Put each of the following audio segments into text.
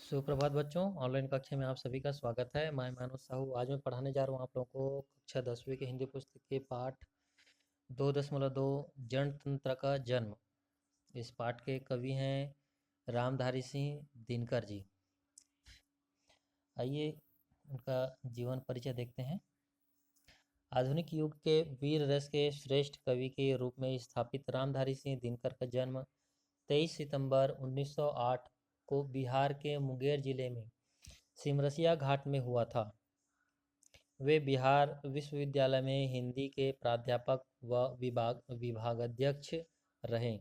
सुप्रभात बच्चों, ऑनलाइन कक्षा में आप सभी का स्वागत है। मैं मानव साहू। आज मैं पढ़ाने जा रहा हूँ आप लोगों को कक्षा 10वीं के हिंदी पुस्तक के पाठ 2.2 जनतंत्र का जन्म। इस पाठ के कवि हैं रामधारी सिंह दिनकर जी। आइए उनका जीवन परिचय देखते हैं। आधुनिक युग के वीर रस के श्रेष्ठ कवि के रूप में स्थापित रामधारी सिंह दिनकर का जन्म 23 सितंबर 1908 को बिहार के मुंगेर जिले में सिमरसिया घाट में हुआ था। वे बिहार विश्वविद्यालय में हिंदी के प्राध्यापक व विभागाध्यक्ष रहे।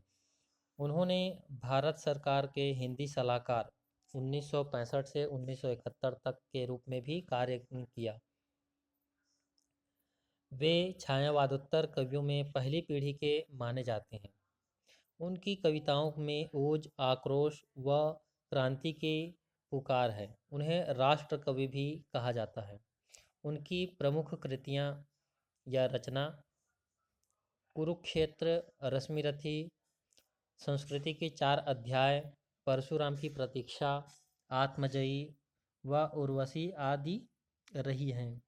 उन्होंने भारत सरकार के हिंदी सलाहकार 1965 से 1971 तक के रूप में भी कार्य किया। वे छायावादोत्तर कवियों में पहली पीढ़ी के माने जाते हैं। उनकी कविताओं में ओज, आक्रोश व क्रांति की पुकार है। उन्हें राष्ट्र कवि भी कहा जाता है। उनकी प्रमुख कृतियाँ या रचना कुरुक्षेत्र, रश्मिरथी, संस्कृति के 4 अध्याय, परशुराम की प्रतीक्षा, आत्मजयी व उर्वशी आदि रही हैं।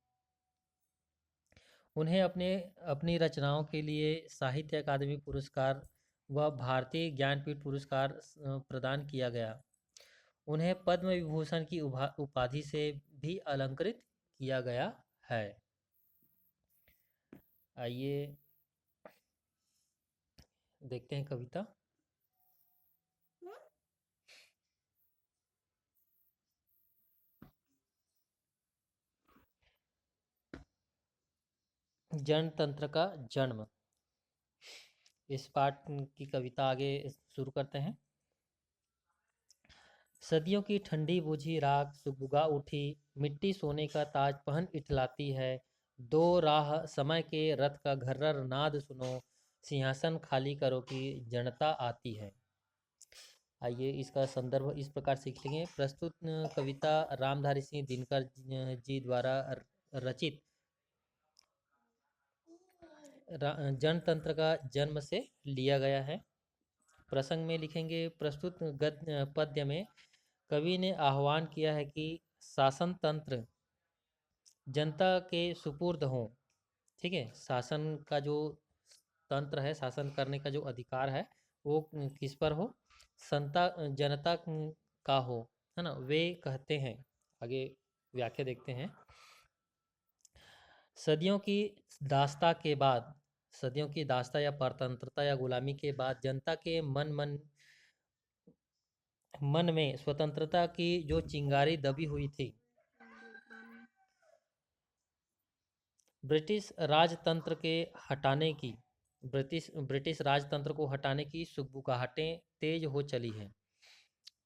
उन्हें अपनी रचनाओं के लिए साहित्य अकादमी पुरस्कार व भारतीय ज्ञानपीठ पुरस्कार प्रदान किया गया। उन्हें पद्म विभूषण की उपाधि से भी अलंकृत किया गया है। आइए देखते हैं कविता। जनतंत्र का जन्म। इस पाठ की कविता आगे शुरू करते हैं। सदियों की ठंडी बूझी राख सुगबुगा उठी, मिट्टी सोने का ताज पहन इठलाती है। दो राह समय के रथ का घर्रर नाद सुनो, सिंहासन खाली करो कि जनता आती है। आइए इसका संदर्भ इस प्रकार सीख लेंगे। प्रस्तुत कविता रामधारी सिंह दिनकर जी द्वारा रचित जनतंत्र का जन्म से लिया गया है। प्रसंग में लिखेंगे। प्रस्तुत पद्य में कवि ने आह्वान किया है कि शासन तंत्र जनता के सुपुर्द हो। ठीक है, शासन का जो तंत्र है, शासन करने का जो अधिकार है वो किस पर हो? जनता का हो, है ना। वे कहते हैं, आगे व्याख्या देखते हैं। सदियों की दास्ता या परतंत्रता या गुलामी के बाद जनता के मन में स्वतंत्रता की जो चिंगारी दबी हुई थी, ब्रिटिश राजतंत्र को हटाने की सुगबुगाहटें तेज हो चली हैं।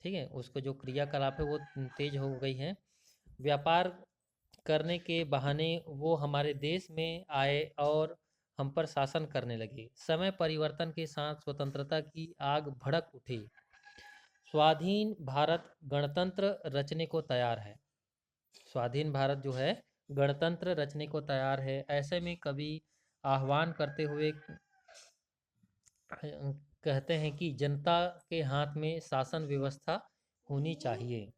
ठीक है, उसको जो क्रियाकलाप है वो तेज हो गई है। व्यापार करने के बहाने वो हमारे देश में आए और हम पर शासन करने लगे। समय परिवर्तन के साथ स्वतंत्रता की आग भड़क उठी। स्वाधीन भारत गणतंत्र रचने को तैयार है। स्वाधीन भारत जो है गणतंत्र रचने को तैयार है। ऐसे में कवि आह्वान करते हुए कहते हैं कि जनता के हाथ में शासन व्यवस्था होनी चाहिए।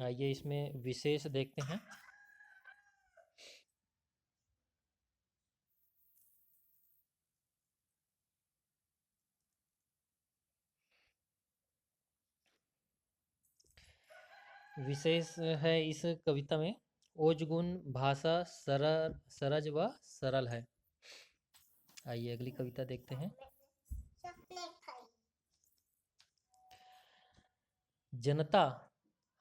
आइए इसमें विशेष देखते हैं। विशेष है इस कविता में ओजगुण, भाषा सरज व सरल है। आइए अगली कविता देखते हैं। जनता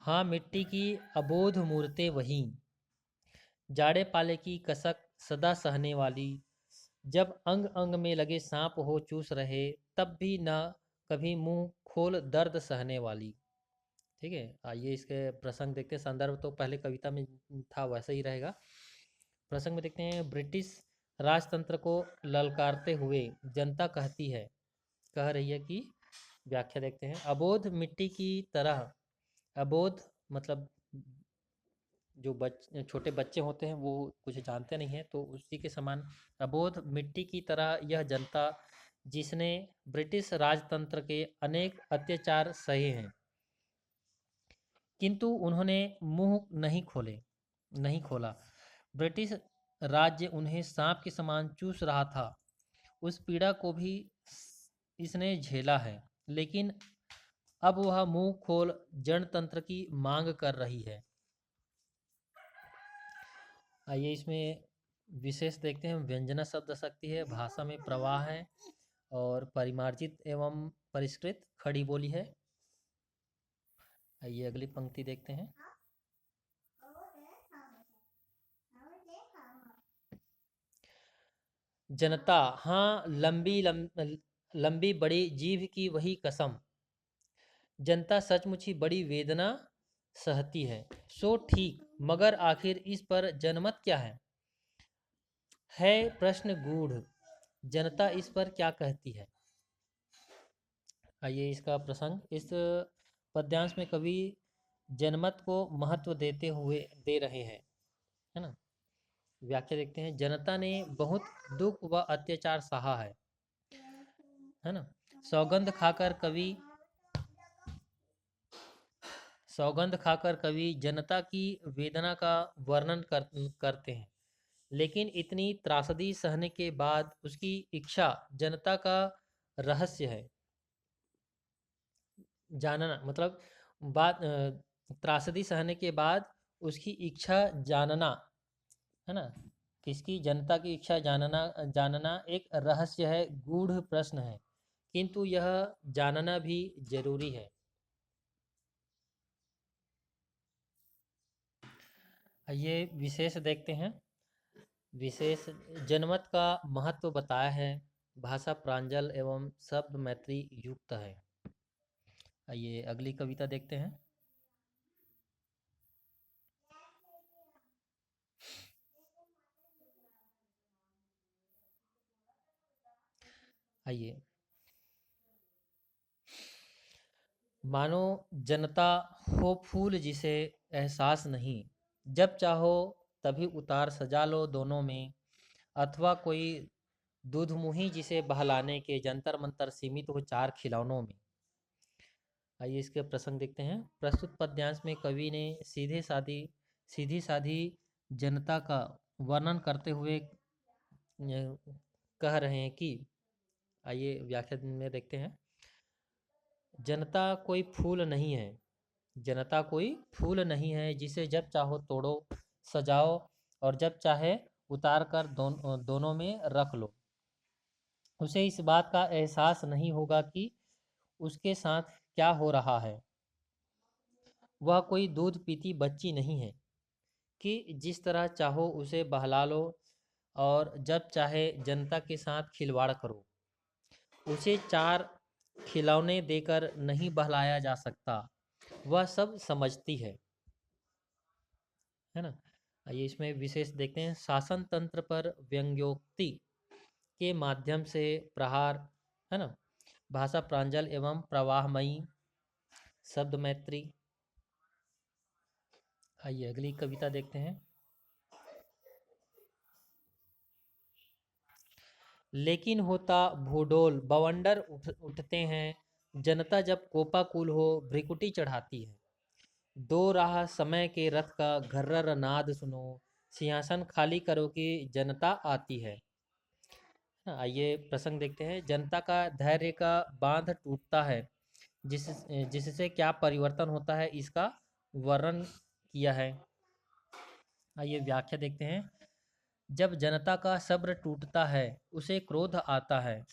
हाँ मिट्टी की अबोध मूर्तें वहीं, जाड़े पाले की कसक सदा सहने वाली। जब अंग अंग में लगे सांप हो चूस रहे, तब भी ना कभी मुंह खोल दर्द सहने वाली। ठीक है, आइए इसके प्रसंग देखते हैं। संदर्भ तो पहले कविता में था वैसा ही रहेगा। प्रसंग में देखते हैं। ब्रिटिश राजतंत्र को ललकारते हुए जनता कह रही है कि व्याख्या देखते हैं। अबोध मिट्टी की तरह, अबोध मतलब जो छोटे बच्चे होते हैं वो कुछ जानते नहीं हैं, तो उसी के समान अबोध मिट्टी की तरह यह जनता जिसने ब्रिटिश राजतंत्र के अनेक अत्याचार सहे हैं, किंतु उन्होंने मुंह नहीं खोला। ब्रिटिश राज्य उन्हें सांप के समान चूस रहा था। उस पीड़ा को भी इसने झेला है, लेकिन अब वह मुंह खोल जनतंत्र की मांग कर रही है। आइए इसमें विशेष देखते हैं। व्यंजना शब्द शक्ति है, भाषा में प्रवाह है और परिमार्जित एवं परिष्कृत खड़ी बोली है। आइए अगली पंक्ति देखते हैं। जनता, हाँ लंबी बड़ी जीभ की वही कसम। जनता सचमुच ही बड़ी वेदना सहती है। सो ठीक, मगर आखिर इस पर जनमत क्या है प्रश्न गूढ़। जनता इस पर क्या कहती है। आइए इसका प्रसंग। इस पद्यांश में कवि जनमत को महत्व देते हुए दे रहे हैं, है ना। व्याख्या देखते हैं। जनता ने बहुत दुख व अत्याचार सहा है ना। सौगंध खाकर कवि जनता की वेदना का वर्णन करते हैं। लेकिन इतनी त्रासदी सहने के बाद उसकी इच्छा जनता का रहस्य है जानना। मतलब बात त्रासदी सहने के बाद उसकी इच्छा जानना, है ना। किसकी? जनता की इच्छा जानना एक रहस्य है, गूढ़ प्रश्न है, किंतु यह जानना भी जरूरी है। ये विशेष देखते हैं। विशेष जनमत का महत्व बताया है। भाषा प्रांजल एवं शब्द मैत्री युक्त है। आइए अगली कविता देखते हैं। आइए, मानो जनता हो फूल जिसे एहसास नहीं, जब चाहो तभी उतार सजा लो दोनों में, अथवा कोई दूधमुही जिसे बहलाने के जंतर मंतर सीमित हो चार खिलौनों में। आइए इसके प्रसंग देखते हैं। प्रस्तुत पद्यांश में कवि ने सीधी साधी जनता का वर्णन करते हुए कह रहे हैं कि, आइए व्याख्या में देखते हैं। जनता कोई फूल नहीं है, जनता कोई फूल नहीं है जिसे जब चाहो तोड़ो सजाओ और जब चाहे उतार कर दोनों में रख लो। उसे इस बात का एहसास नहीं होगा कि उसके साथ क्या हो रहा है। वह कोई दूध पीती बच्ची नहीं है कि जिस तरह चाहो उसे बहला लो और जब चाहे जनता के साथ खिलवाड़ करो। उसे चार खिलौने देकर नहीं बहलाया जा सकता, वह सब समझती है ना। आइए इसमें विशेष देखते हैं। शासन तंत्र पर व्यंग्योक्ति के माध्यम से प्रहार, है ना। भाषा प्रांजल एवं प्रवाहमयी, शब्द मैत्री। आइए अगली कविता देखते हैं। लेकिन होता भूडोल बवंडर उठते हैं। जनता जब कोपाकुल हो भ्रिकुटी चढ़ाती है। दो राह समय के रथ का घर्रर नाद सुनो, सिंहासन खाली करो कि जनता आती है। आइए प्रसंग देखते हैं। जनता का धैर्य का बांध टूटता है, जिससे क्या परिवर्तन होता है इसका वर्णन किया है। आइए व्याख्या देखते हैं। जब जनता का सब्र टूटता है, उसे क्रोध आता है,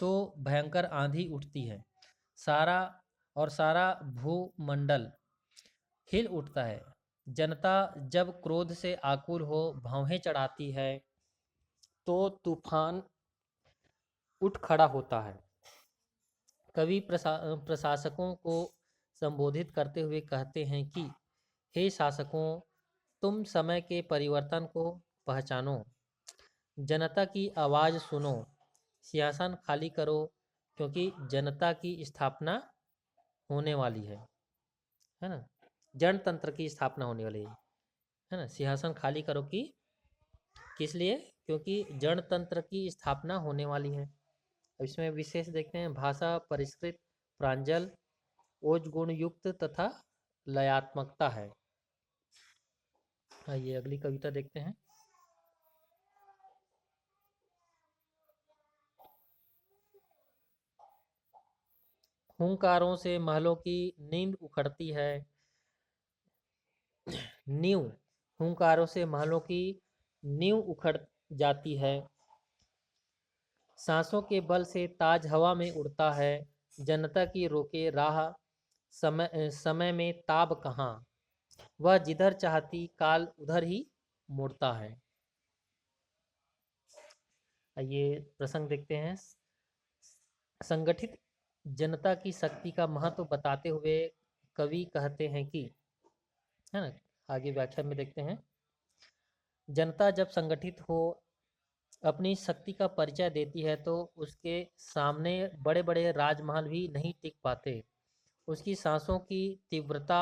तो भयंकर आंधी उठती है। सारा भूमंडल हिल उठता है। जनता जब क्रोध से आकुल हो भौहें चढ़ाती है, तो तूफान उठ खड़ा होता है। कवि प्रशासकों को संबोधित करते हुए कहते हैं कि हे शासकों, तुम समय के परिवर्तन को पहचानो, जनता की आवाज़ सुनो, सिंहासन खाली करो, क्योंकि जनता की स्थापना होने वाली है ना। जनतंत्र की स्थापना होने वाली है ना। सिंहासन खाली करो कि किस लिए? क्योंकि जनतंत्र की स्थापना होने वाली है। अब इसमें विशेष देखते हैं। भाषा परिष्कृत, प्रांजल, ओज गुण युक्त तथा लयात्मकता है। आइए अगली कविता देखते हैं। हुंकारों से महलों की नींद उखड़ती है। नींव, हुंकारों से महलों की नींव उखड़ जाती है। सांसों के बल से ताज हवा में उड़ता है। जनता की रोके राह, समय में ताब कहाँ। वह जिधर चाहती काल उधर ही मुड़ता है। आइए प्रसंग देखते हैं। संगठित जनता की शक्ति का महत्व बताते हुए कवि कहते हैं कि, है ना, आगे व्याख्या में देखते हैं। जनता जब संगठित हो अपनी शक्ति का परिचय देती है तो उसके सामने बड़े बड़े राजमहल भी नहीं टिक पाते। उसकी सांसों की तीव्रता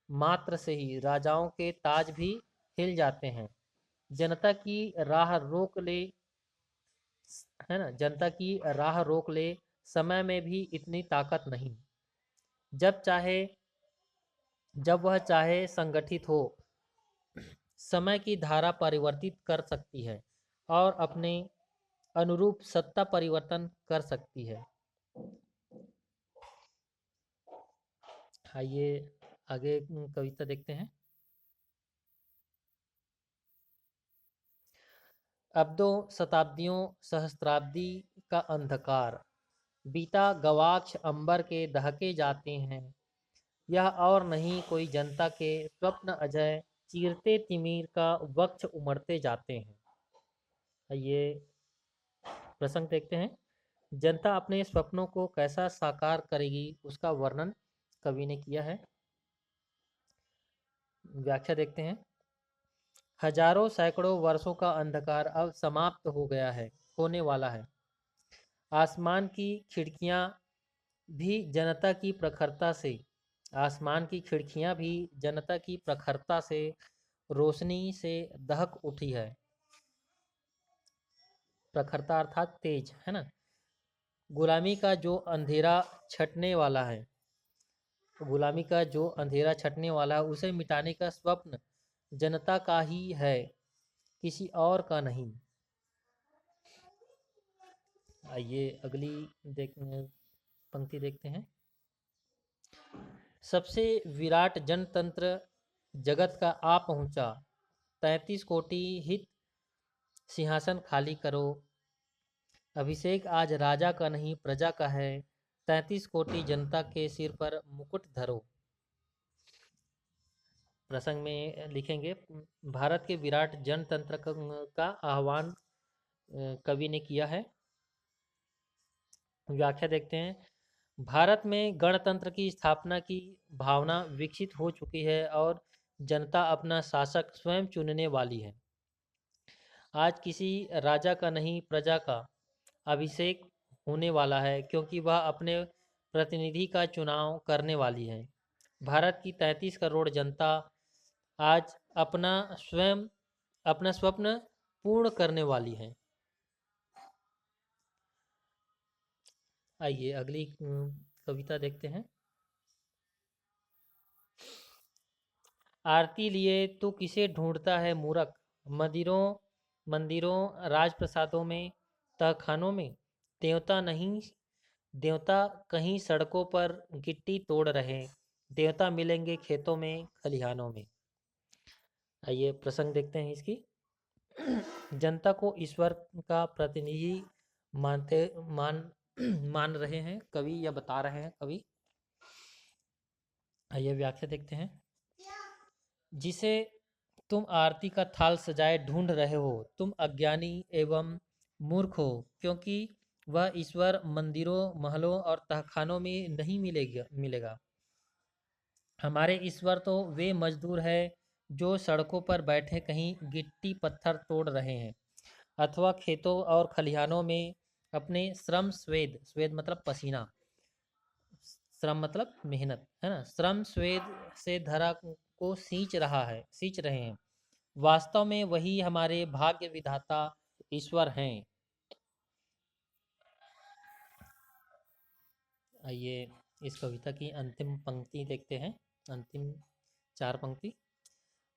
मात्र से ही राजाओं के ताज भी हिल जाते हैं। जनता की राह रोक ले, है ना, जनता की राह रोक ले, समय में भी इतनी ताकत नहीं। जब चाहे, जब वह चाहे संगठित हो, समय की धारा परिवर्तित कर सकती है और अपने अनुरूप सत्ता परिवर्तन कर सकती है। आइए आगे कविता देखते हैं। अब्दों शताब्दियों सहस्त्राब्दी का अंधकार, बीता गवाक्ष अंबर के दहके जाते हैं। यह और नहीं कोई जनता के स्वप्न अजय, चीरते तिमिर का वक्ष उमड़ते जाते हैं। ये प्रसंग देखते हैं। जनता अपने स्वप्नों को कैसा साकार करेगी, उसका वर्णन कवि ने किया है। व्याख्या देखते हैं। हजारों सैकड़ों वर्षों का अंधकार अब समाप्त हो गया है, होने वाला है। आसमान की खिड़कियां भी जनता की प्रखरता से, आसमान की खिड़कियां भी जनता की प्रखरता से, रोशनी से दहक उठी है। प्रखरता अर्थात तेज, है ना। गुलामी का जो अंधेरा छटने वाला है, गुलामी का जो अंधेरा छटने वाला है, उसे मिटाने का स्वप्न जनता का ही है, किसी और का नहीं। आइए अगली पंक्ति देखते हैं। सबसे विराट जनतंत्र जगत का आ पहुंचा, 33 कोटि हित सिंहासन खाली करो। अभिषेक आज राजा का नहीं प्रजा का है, 33 कोटि जनता के सिर पर मुकुट धरो। प्रसंग में लिखेंगे, भारत के विराट जनतंत्र का आह्वान कवि ने किया है। व्याख्या देखते हैं। भारत में गणतंत्र की स्थापना की भावना विकसित हो चुकी है और जनता अपना शासक स्वयं चुनने वाली है। आज किसी राजा का नहीं प्रजा का अभिषेक होने वाला है, क्योंकि वह अपने प्रतिनिधि का चुनाव करने वाली है। भारत की 33 करोड़ जनता आज अपना स्वप्न पूर्ण करने वाली है। आइए अगली कविता देखते हैं। आरती लिए तू किसे ढूंढता है मूरख, मंदिरों मंदिरों राजप्रसादों में, तहखानों में देवता नहीं, देवता कहीं सड़कों पर गिट्टी तोड़ रहे, देवता मिलेंगे खेतों में खलिहानों में। आइए प्रसंग देखते हैं इसकी। जनता को ईश्वर का प्रतिनिधि मानते मान मान रहे हैं कवि, या बता रहे हैं कवि। आइए व्याख्या देखते हैं। जिसे तुम आरती का थाल सजाए ढूंढ रहे हो, तुम अज्ञानी एवं मूर्ख हो, क्योंकि वह ईश्वर मंदिरों महलों और तहखानों में नहीं मिलेगा। हमारे ईश्वर तो वे मजदूर हैं जो सड़कों पर बैठे कहीं गिट्टी पत्थर तोड़ रहे हैं, अथवा खेतों और खलिहानों में अपने श्रम स्वेद, स्वेद मतलब पसीना, श्रम मतलब मेहनत, है ना, श्रम स्वेद से धरा को सींच रहे हैं। वास्तव में वही हमारे भाग्य विधाता ईश्वर हैं। आइए इस कविता की अंतिम पंक्ति देखते हैं। अंतिम 4 पंक्ति।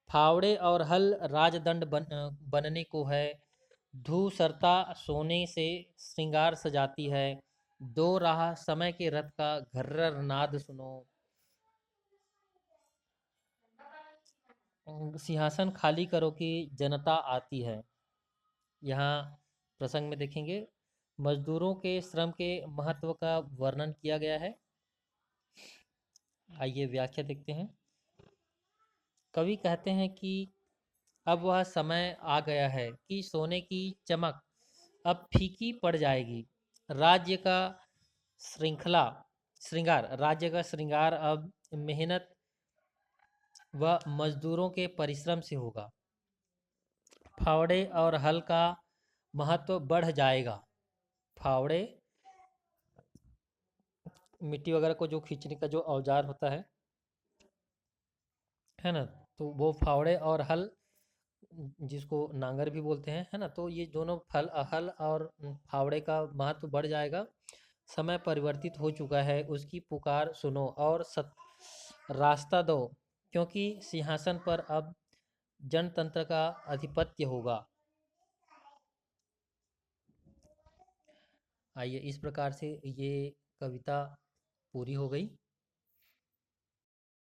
फावड़े और हल राजदंड बनने को है, धूसरता सोने से श्रृंगार सजाती है, दो राह समय के रथ का घर्रर नाद सुनो। सिंहासन खाली करो कि जनता आती है। यहाँ प्रसंग में देखेंगे मजदूरों के श्रम के महत्व का वर्णन किया गया है। आइए व्याख्या देखते हैं। कवि कहते हैं कि अब वह समय आ गया है कि सोने की चमक अब फीकी पड़ जाएगी। राज्य का श्रृंखला राज्य का श्रृंगार अब मेहनत व मजदूरों के परिश्रम से होगा। फावड़े और हल का महत्व बढ़ जाएगा। फावड़े मिट्टी वगैरह को जो खींचने का जो औजार होता है ना, तो वो फावड़े और हल, जिसको नांगर भी बोलते हैं, है ना, तो ये दोनों हल और फावड़े का महत्व बढ़ जाएगा। समय परिवर्तित हो चुका है, उसकी पुकार सुनो और रास्ता दो, क्योंकि सिंहासन पर अब जनतंत्र का आधिपत्य होगा। आइए, इस प्रकार से ये कविता पूरी हो गई।